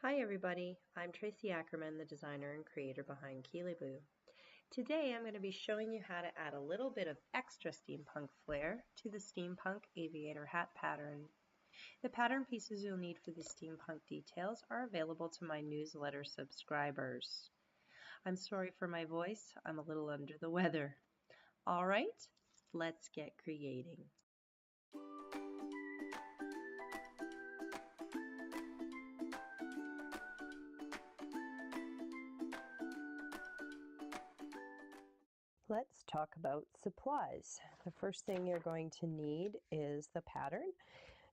Hi everybody, I'm Tracy Ackerman, the designer and creator behind KeLibu. Today I'm going to be showing you how to add a little bit of extra steampunk flair to the Steampunk Aviator hat pattern. The pattern pieces you'll need for the steampunk details are available to my newsletter subscribers. I'm sorry for my voice, I'm a little under the weather. Alright, let's get creating. Let's talk about supplies. The first thing you're going to need is the pattern.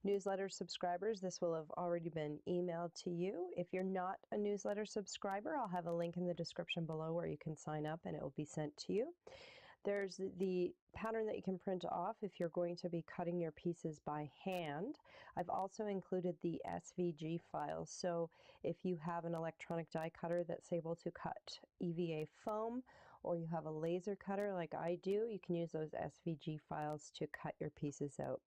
Newsletter subscribers, this will have already been emailed to you. If you're not a newsletter subscriber, I'll have a link in the description below where you can sign up and it will be sent to you. There's the pattern that you can print off if you're going to be cutting your pieces by hand. I've also included the SVG files, so if you have an electronic die cutter that's able to cut EVA foam, or you have a laser cutter like I do, you can use those SVG files to cut your pieces out.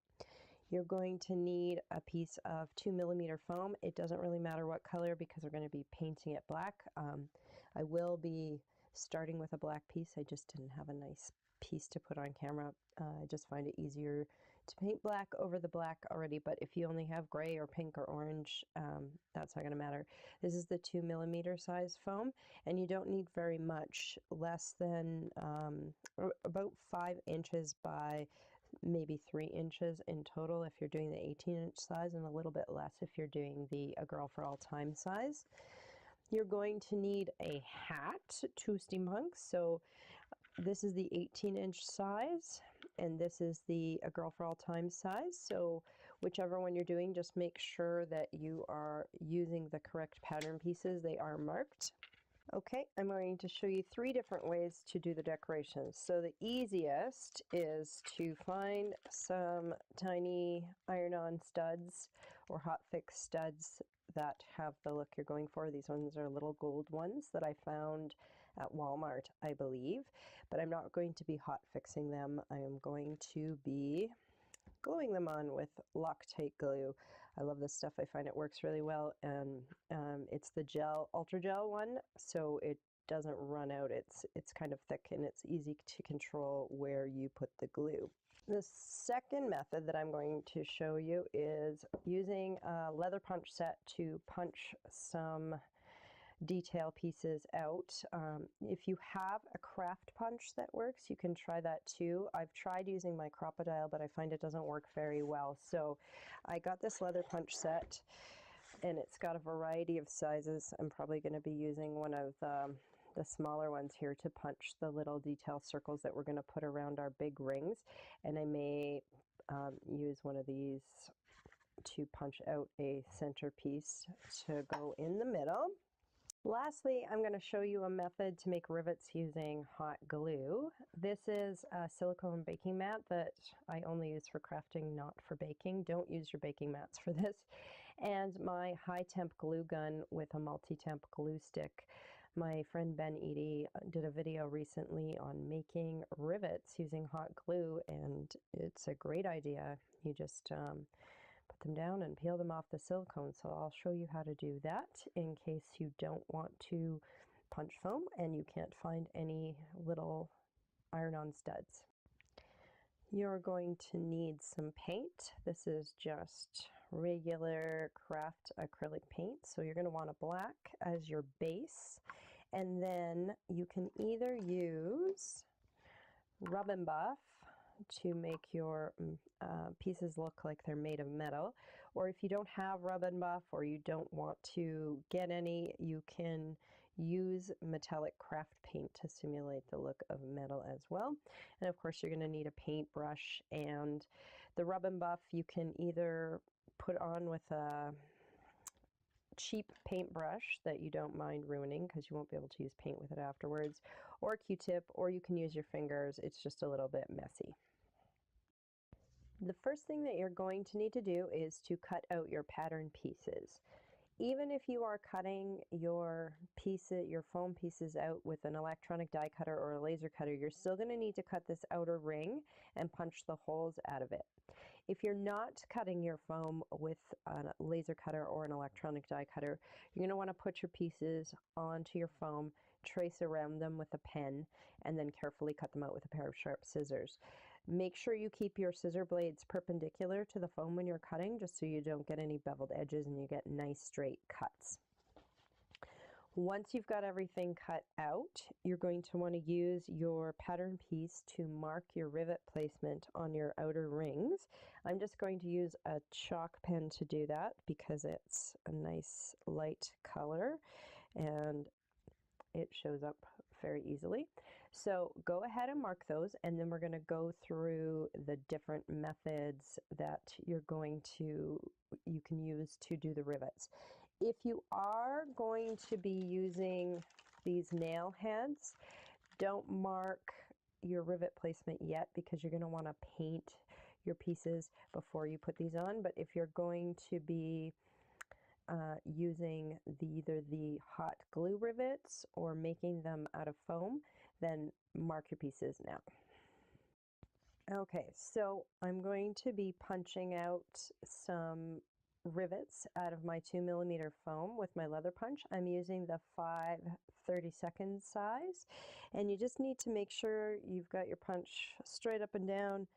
You're going to need a piece of 2mm foam. It doesn't really matter what color because we're going to be painting it black. I will be starting with a black piece. I just didn't have a nice piece to put on camera. I just find it easier to paint black over the black already, but if you only have gray or pink or orange, that's not going to matter. This is the 2mm size foam, and you don't need very much, less than about 5 inches by maybe 3 inches in total if you're doing the 18-inch size, and a little bit less if you're doing the A Girl for All Time size. You're going to need a hat, 2 steampunks. So this is the 18-inch size, and this is the A Girl for All Time size. So whichever one you're doing, just make sure that you are using the correct pattern pieces. They are marked. Okay, I'm going to show you 3 different ways to do the decorations. So the easiest is to find some tiny iron-on studs or hot fix studs that have the look you're going for. These ones are little gold ones that I found at Walmart, I believe, but I'm not going to be hot fixing them. I am going to be gluing them on with Loctite glue. I love this stuff. I find it works really well, and it's the gel, ultra gel one, so it doesn't run out. It's kind of thick and it's easy to control where you put the glue. The second method that I'm going to show you is using a leather punch set to punch some detail pieces out. If you have a craft punch that works, you can try that too. I've tried using my Crocodile, but I find it doesn't work very well. So I got this leather punch set, and it's got a variety of sizes. I'm probably going to be using one of the smaller ones here to punch the little detail circles that we're going to put around our big rings, and I may use one of these to punch out a centerpiece to go in the middle. Lastly, I'm going to show you a method to make rivets using hot glue. This is a silicone baking mat that I only use for crafting, not for baking. Don't use your baking mats for this. And my high temp glue gun with a multi-temp glue stick. My friend Ben Eady did a video recently on making rivets using hot glue, and it's a great idea. You just put them down and peel them off the silicone. So I'll show you how to do that in case you don't want to punch foam and you can't find any little iron-on studs. You're going to need some paint. This is just regular craft acrylic paint. So you're going to want a black as your base, and then you can either use Rub and Buff to make your pieces look like they're made of metal, or if you don't have Rub and Buff or you don't want to get any, you can use metallic craft paint to simulate the look of metal as well. And of course you're going to need a paintbrush, and the Rub and Buff you can either put on with a cheap paintbrush that you don't mind ruining because you won't be able to use paint with it afterwards, or a Q-tip, or you can use your fingers. It's just a little bit messy. The first thing that you're going to need to do is to cut out your pattern pieces. Even if you are cutting your foam pieces out with an electronic die cutter or a laser cutter, you're still going to need to cut this outer ring and punch the holes out of it. If you're not cutting your foam with a laser cutter or an electronic die cutter, you're going to want to put your pieces onto your foam, trace around them with a pen, and then carefully cut them out with a pair of sharp scissors. Make sure you keep your scissor blades perpendicular to the foam when you're cutting, just so you don't get any beveled edges and you get nice straight cuts. Once you've got everything cut out, you're going to want to use your pattern piece to mark your rivet placement on your outer rings. I'm just going to use a chalk pen to do that because it's a nice light color and it shows up very easily. So go ahead and mark those, and then we're going to go through the different methods that you can use to do the rivets. If you are going to be using these nail heads, don't mark your rivet placement yet because you're going to want to paint your pieces before you put these on. But if you're going to be using either the hot glue rivets or making them out of foam, then mark your pieces now. Okay, so I'm going to be punching out some rivets out of my 2mm foam with my leather punch. I'm using the 5/32 size, and you just need to make sure you've got your punch straight up and down.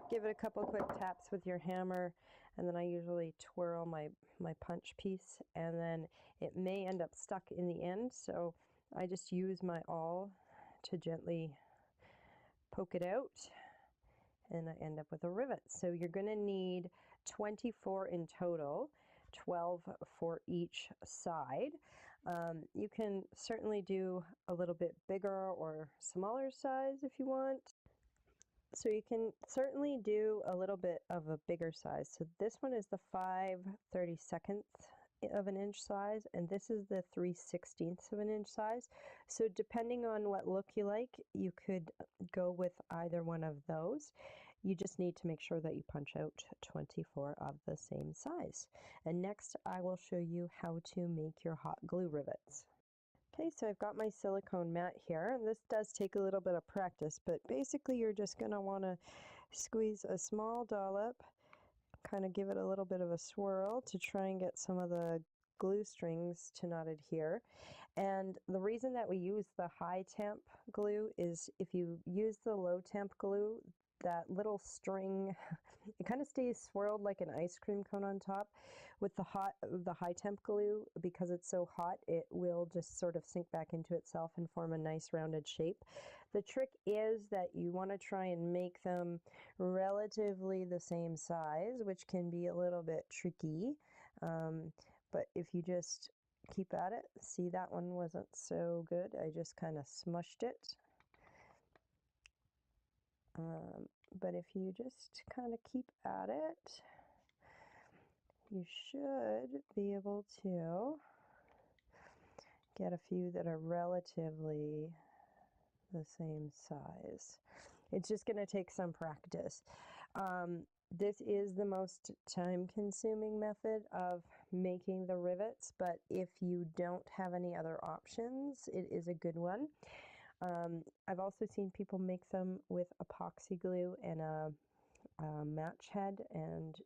Give it a couple quick taps with your hammer, and then I usually twirl my punch piece, and then it may end up stuck in the end, so I just use my awl to gently poke it out, and I end up with a rivet. So you're going to need 24 in total, 12 for each side. You can certainly do a little bit bigger or smaller size if you want. So you can certainly do a little bit of a bigger size. So this one is the 5/32 of an inch size, and this is the 3/16 of an inch size. So depending on what look you like, you could go with either one of those. You just need to make sure that you punch out 24 of the same size. And next I will show you how to make your hot glue rivets. Okay, so I've got my silicone mat here, and this does take a little bit of practice, but basically you're just going to want to squeeze a small dollop, kind of give it a little bit of a swirl to try and get some of the glue strings to not adhere. And the reason that we use the high temp glue is if you use the low temp glue, that little string, it kind of stays swirled like an ice cream cone on top. With the high temp glue, because it's so hot, it will just sort of sink back into itself and form a nice rounded shape. The trick is that you want to try and make them relatively the same size, which can be a little bit tricky. But if you just keep at it, see, that one wasn't so good. I just kind of smushed it. But if you just kind of keep at it, you should be able to get a few that are relatively the same size. It's just going to take some practice. This is the most time-consuming method of making the rivets, but if you don't have any other options, it is a good one. I've also seen people make them with epoxy glue and a match head, and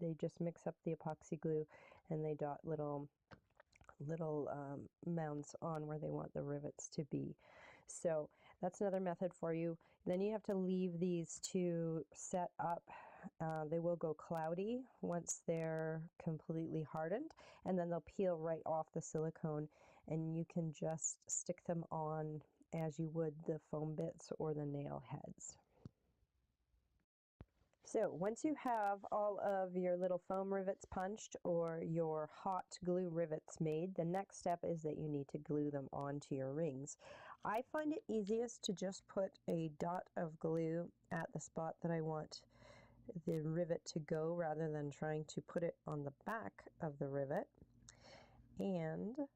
they just mix up the epoxy glue and they dot little mounds on where they want the rivets to be. So that's another method for you. Then you have to leave these to set up. They will go cloudy once they're completely hardened, and then they'll peel right off the silicone, and you can just stick them on as you would the foam bits or the nail heads. So once you have all of your little foam rivets punched or your hot glue rivets made, the next step is that you need to glue them onto your rings. I find it easiest to just put a dot of glue at the spot that I want the rivet to go rather than trying to put it on the back of the rivet. And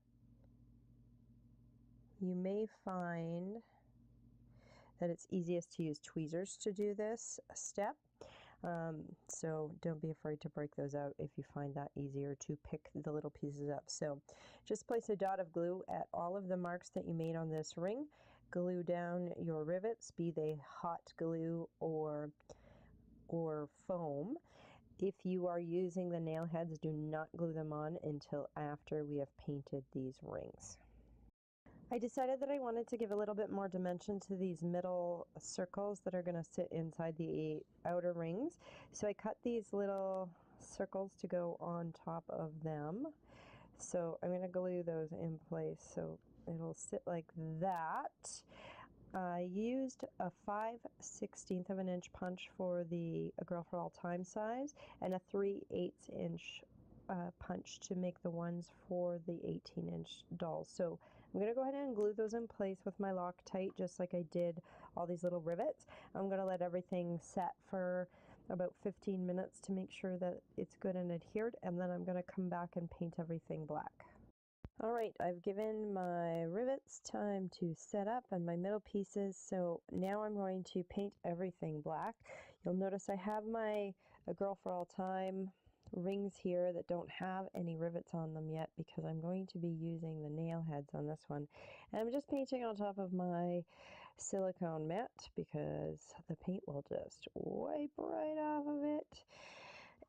you may find that it's easiest to use tweezers to do this step. So don't be afraid to break those out if you find that easier to pick the little pieces up. So just place a dot of glue at all of the marks that you made on this ring. Glue down your rivets, be they hot glue or foam, If you are using the nail heads, do not glue them on until after we have painted these rings. I decided that I wanted to give a little bit more dimension to these middle circles that are going to sit inside the outer rings. So I cut these little circles to go on top of them. So I'm going to glue those in place so it'll sit like that. I used a 5/16 of an inch punch for the A Girl for All Time size and a 3/8 inch punch to make the ones for the 18-inch dolls. So I'm going to go ahead and glue those in place with my Loctite, just like I did all these little rivets. I'm going to let everything set for about 15 minutes to make sure that it's good and adhered, and then I'm going to come back and paint everything black. All right, I've given my rivets time to set up and my middle pieces, so now I'm going to paint everything black. You'll notice I have my A Girl for All Time rings here that don't have any rivets on them yet because I'm going to be using the nail heads on this one. And I'm just painting on top of my silicone mat because the paint will just wipe right off of it.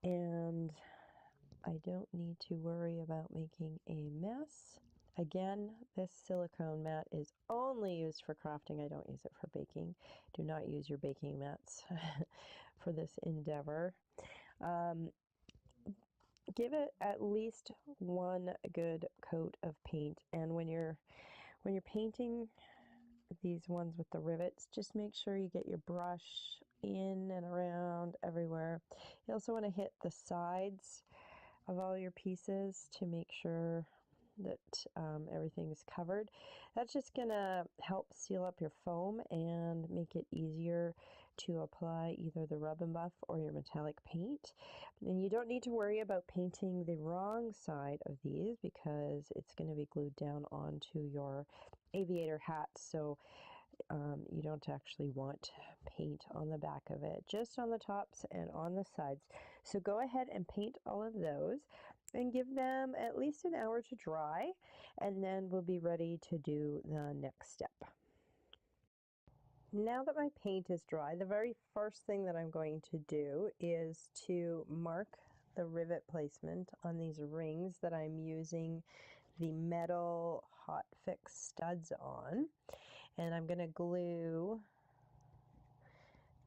And I don't need to worry about making a mess. Again, this silicone mat is only used for crafting. I don't use it for baking. Do not use your baking mats for this endeavor. Give it at least one good coat of paint, and when you're painting these ones with the rivets, just make sure you get your brush in and around everywhere. You also want to hit the sides of all your pieces to make sure that everything is covered. That's just gonna help seal up your foam and make it easier to apply either the rub and buff or your metallic paint. And you don't need to worry about painting the wrong side of these because it's going to be glued down onto your aviator hat, so you don't actually want paint on the back of it, just on the tops and on the sides. So go ahead and paint all of those and give them at least an hour to dry, and then we'll be ready to do the next step. Now that my paint is dry, the very first thing that I'm going to do is to mark the rivet placement on these rings that I'm using the metal hot fix studs on, and I'm going to glue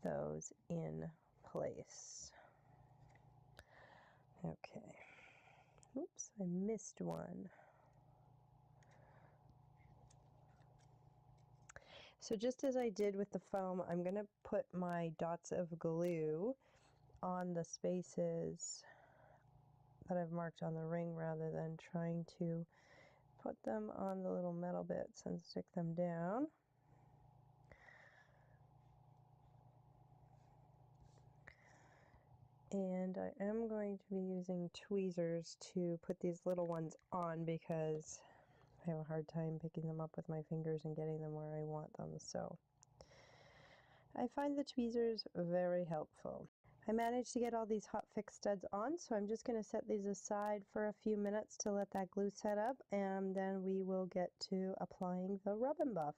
those in place. Okay. Oops, I missed one. So just as I did with the foam, I'm going to put my dots of glue on the spaces that I've marked on the ring rather than trying to put them on the little metal bits and stick them down. And I am going to be using tweezers to put these little ones on because I have a hard time picking them up with my fingers and getting them where I want them. So I find the tweezers very helpful. I managed to get all these hot fix studs on, so I'm just going to set these aside for a few minutes to let that glue set up, and then we will get to applying the rub and buff.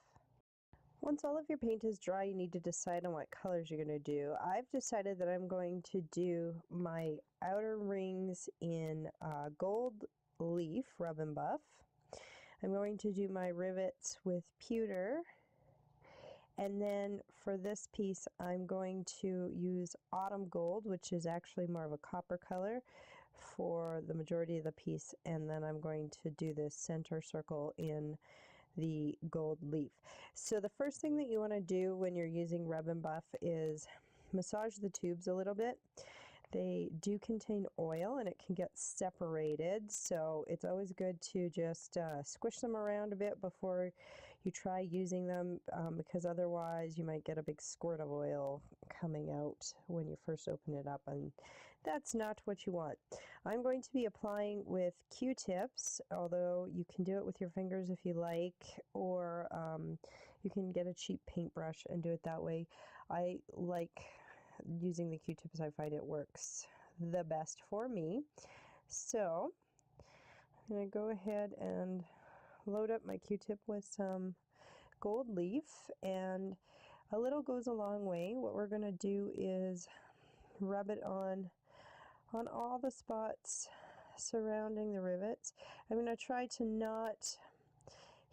Once all of your paint is dry, you need to decide on what colors you're going to do. I've decided that I'm going to do my outer rings in gold leaf rub and buff. I'm going to do my rivets with pewter, and then for this piece I'm going to use autumn gold, which is actually more of a copper color, for the majority of the piece, and then I'm going to do this center circle in the gold leaf. So the first thing that you want to do when you're using rub and buff is massage the tubes a little bit. They do contain oil and it can get separated, so it's always good to just squish them around a bit before you try using them, because otherwise you might get a big squirt of oil coming out when you first open it up, and that's not what you want. I'm going to be applying with Q-tips, although you can do it with your fingers if you like, or you can get a cheap paintbrush and do it that way. I like using the Q-tips. I find it works the best for me. So I'm going to go ahead and load up my Q-tip with some gold leaf, and a little goes a long way. What we're going to do is rub it on on all the spots surrounding the rivets. I'm going to try to not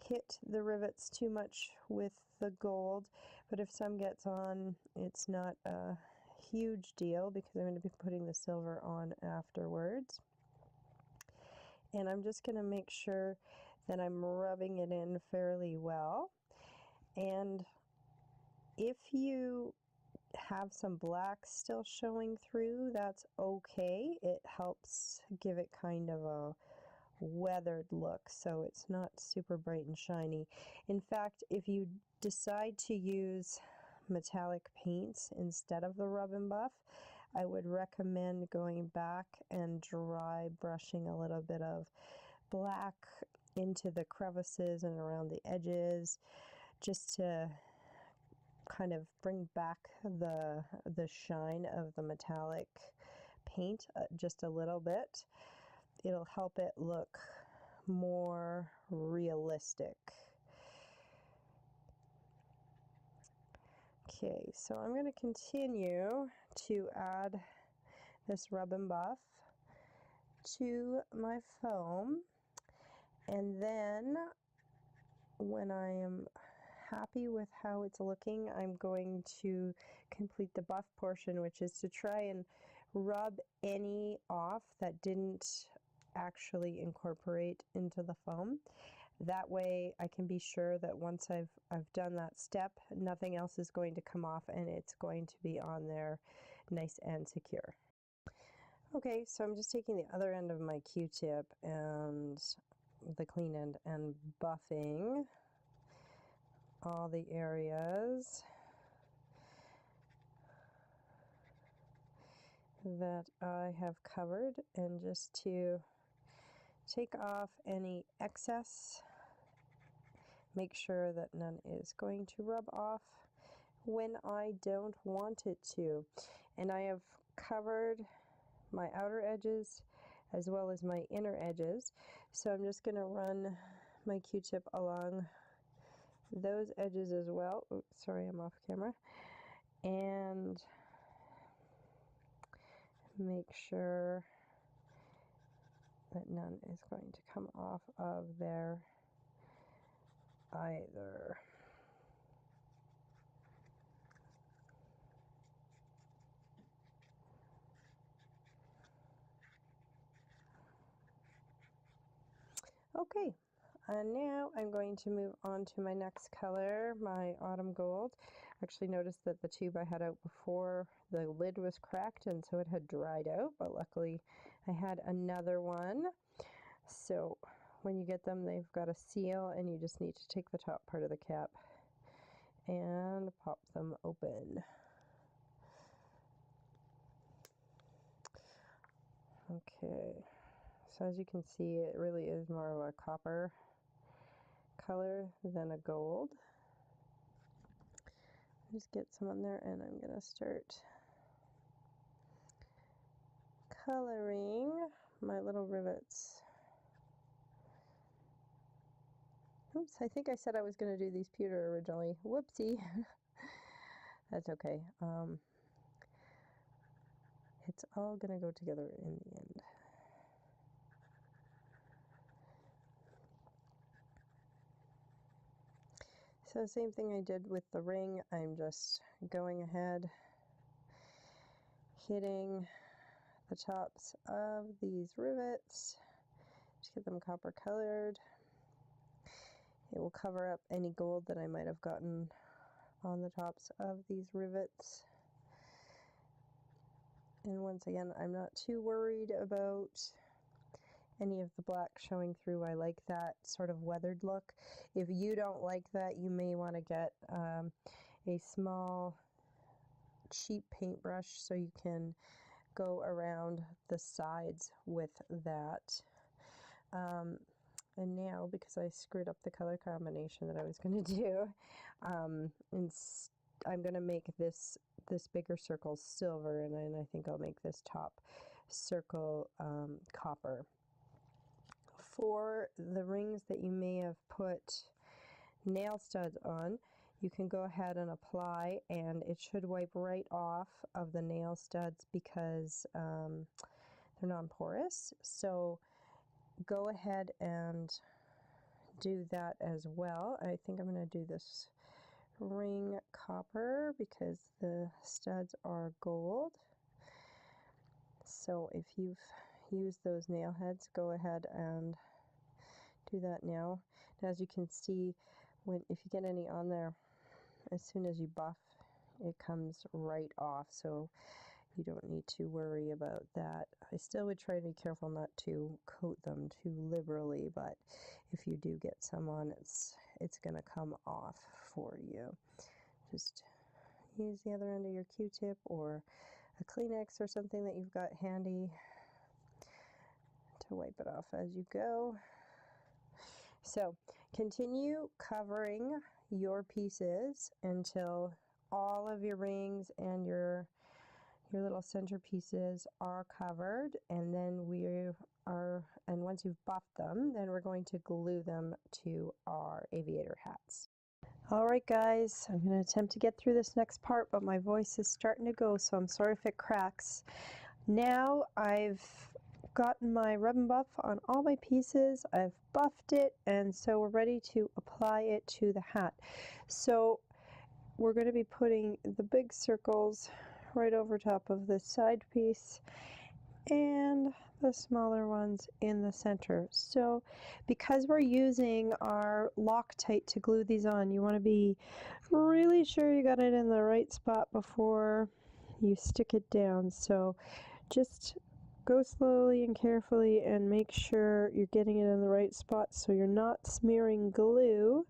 hit the rivets too much with the gold, but if some gets on, it's not a huge deal because I'm going to be putting the silver on afterwards. And I'm just going to make sure that I'm rubbing it in fairly well. And if you have some black still showing through, that's okay. It helps give it kind of a weathered look, so it's not super bright and shiny. In fact, if you decide to use metallic paints instead of the rub and buff, I would recommend going back and dry brushing a little bit of black into the crevices and around the edges, just to kind of bring back the shine of the metallic paint just a little bit. It'll help it look more realistic. Okay, so I'm going to continue to add this rub and buff to my foam, and then when I am happy with how it's looking, I'm going to complete the buff portion, which is to try and rub any off that didn't actually incorporate into the foam. That way I can be sure that once I've done that step, nothing else is going to come off and it's going to be on there nice and secure. Okay, so I'm just taking the other end of my Q-tip and the clean end and buffing all the areas that I have covered, and just to take off any excess, make sure that none is going to rub off when I don't want it to. And I have covered my outer edges as well as my inner edges, so I'm just going to run my Q-tip along those edges as well. Oops, sorry, I'm off camera. And make sure that none is going to come off of there either. Okay, and now I'm going to move on to my next color, my autumn gold. Actually noticed that the tube I had out before, the lid was cracked, and so it had dried out, but luckily I had another one. So when you get them, they've got a seal, and you just need to take the top part of the cap and pop them open. Okay, so as you can see, it really is more of a copper color than a gold. Just get some on there, and I'm gonna start coloring my little rivets. Oops, I think I said I was going to do these pewter originally. Whoopsie. That's okay. It's all going to go together in the end. So same thing I did with the ring. I'm just going ahead, hitting the tops of these rivets to get them copper colored. It will cover up any gold that I might have gotten on the tops of these rivets. And once again, I'm not too worried about any of the black showing through. I like that sort of weathered look. If you don't like that, you may want to get a small cheap paintbrush so you can go around the sides with that. And now, because I screwed up the color combination that I was going to do, I'm going to make this bigger circle silver, and then I think I'll make this top circle copper. For the rings that you may have put nail studs on, you can go ahead and apply, and it should wipe right off of the nail studs, because they're non-porous. So go ahead and do that as well. I think I'm going to do this ring copper because the studs are gold. So if you've used those nail heads, go ahead and do that now. And as you can see, if you get any on there, as soon as you buff, it comes right off, so you don't need to worry about that. I still would try to be careful not to coat them too liberally, but if you do get some on, it's going to come off for you. Just use the other end of your Q-tip or a Kleenex or something that you've got handy to wipe it off as you go. So continue covering your pieces until all of your rings and your little center pieces are covered, and then and once you've buffed them, then we're going to glue them to our aviator hats. All right guys, I'm going to attempt to get through this next part, but my voice is starting to go, so I'm sorry if it cracks. Now I've gotten my rub and buff on all my pieces, I've buffed it, and so we're ready to apply it to the hat. So we're going to be putting the big circles right over top of this side piece and the smaller ones in the center. So because we're using our Loctite to glue these on, you want to be really sure you got it in the right spot before you stick it down. So just go slowly and carefully and make sure you're getting it in the right spot so you're not smearing glue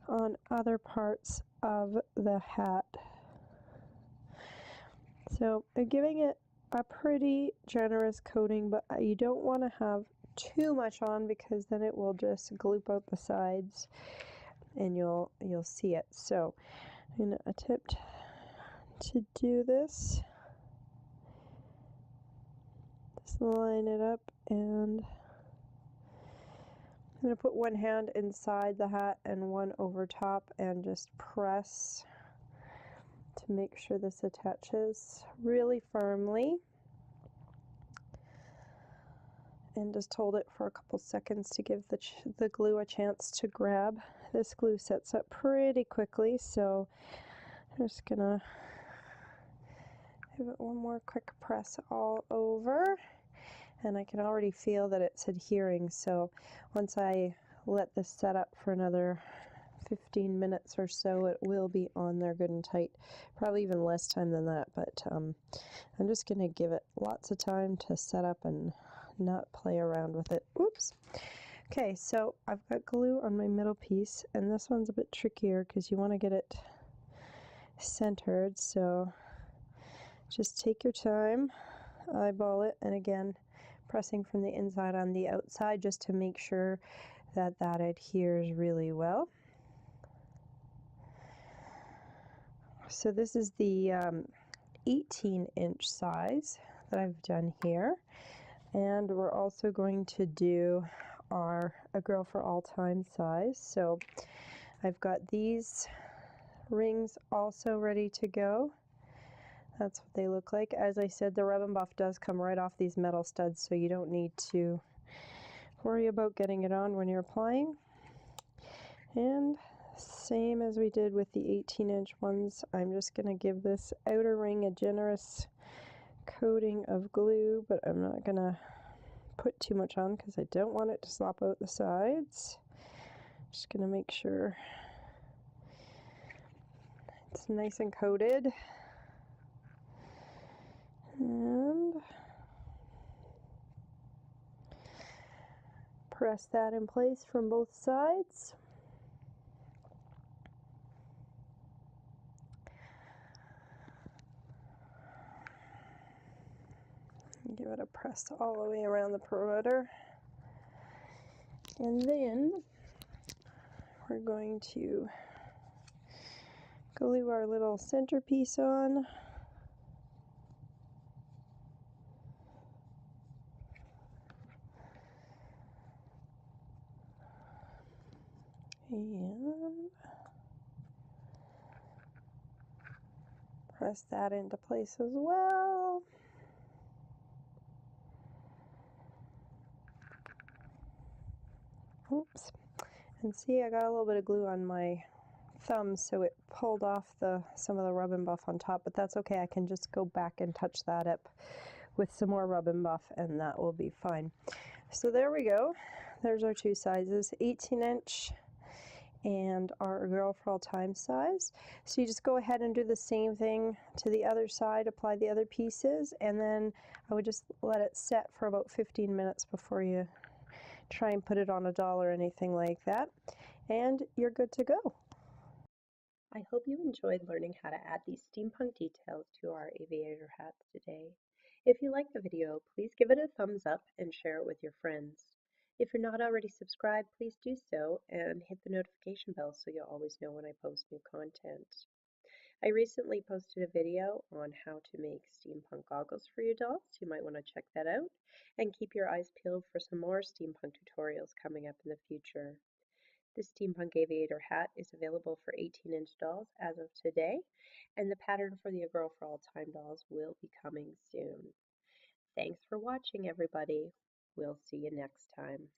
on other parts of the hat. So I'm giving it a pretty generous coating, but you don't want to have too much on because then it will just gloop out the sides and you'll see it. So I'm going to attempt to do this. Just line it up, and I'm going to put one hand inside the hat and one over top and just press to make sure this attaches really firmly, and just hold it for a couple seconds to give the glue a chance to grab. This glue sets up pretty quickly, so I'm just gonna give it one more quick press all over, and I can already feel that it's adhering. So once I let this set up for another 15 minutes or so, it will be on there good and tight. Probably even less time than that, but I'm just going to give it lots of time to set up and not play around with it. Oops. Okay, so I've got glue on my middle piece, and this one's a bit trickier because you want to get it centered, so just take your time, eyeball it, and again pressing from the inside on the outside just to make sure that that adheres really well. So this is the 18-inch size that I've done here, and we're also going to do a girl for all time size. So I've got these rings also ready to go. That's what they look like. As I said, the rub and buff does come right off these metal studs, so you don't need to worry about getting it on when you're applying. And same as we did with the 18-inch ones, I'm just going to give this outer ring a generous coating of glue, but I'm not going to put too much on because I don't want it to slop out the sides. Just going to make sure it's nice and coated. And press that in place from both sides. Give it a press all the way around the perimeter. And then we're going to glue our little centerpiece on. And press that into place as well. Oops. And see, I got a little bit of glue on my thumb, so it pulled off some of the rub and buff on top, but that's okay. I can just go back and touch that up with some more rub and buff, and that will be fine. So there we go. There's our two sizes, 18-inch and our Girl for All Time size. So you just go ahead and do the same thing to the other side, apply the other pieces, and then I would just let it set for about 15 minutes before you try and put it on a doll or anything like that, and you're good to go. I hope you enjoyed learning how to add these steampunk details to our aviator hats today. If you liked the video, please give it a thumbs up and share it with your friends. If you're not already subscribed, please do so and hit the notification bell so you'll always know when I post new content. I recently posted a video on how to make steampunk goggles for your dolls. You might want to check that out and keep your eyes peeled for some more steampunk tutorials coming up in the future. The Steampunk Aviator hat is available for 18-inch dolls as of today, and the pattern for the A Girl for All Time dolls will be coming soon. Thanks for watching, everybody. We'll see you next time.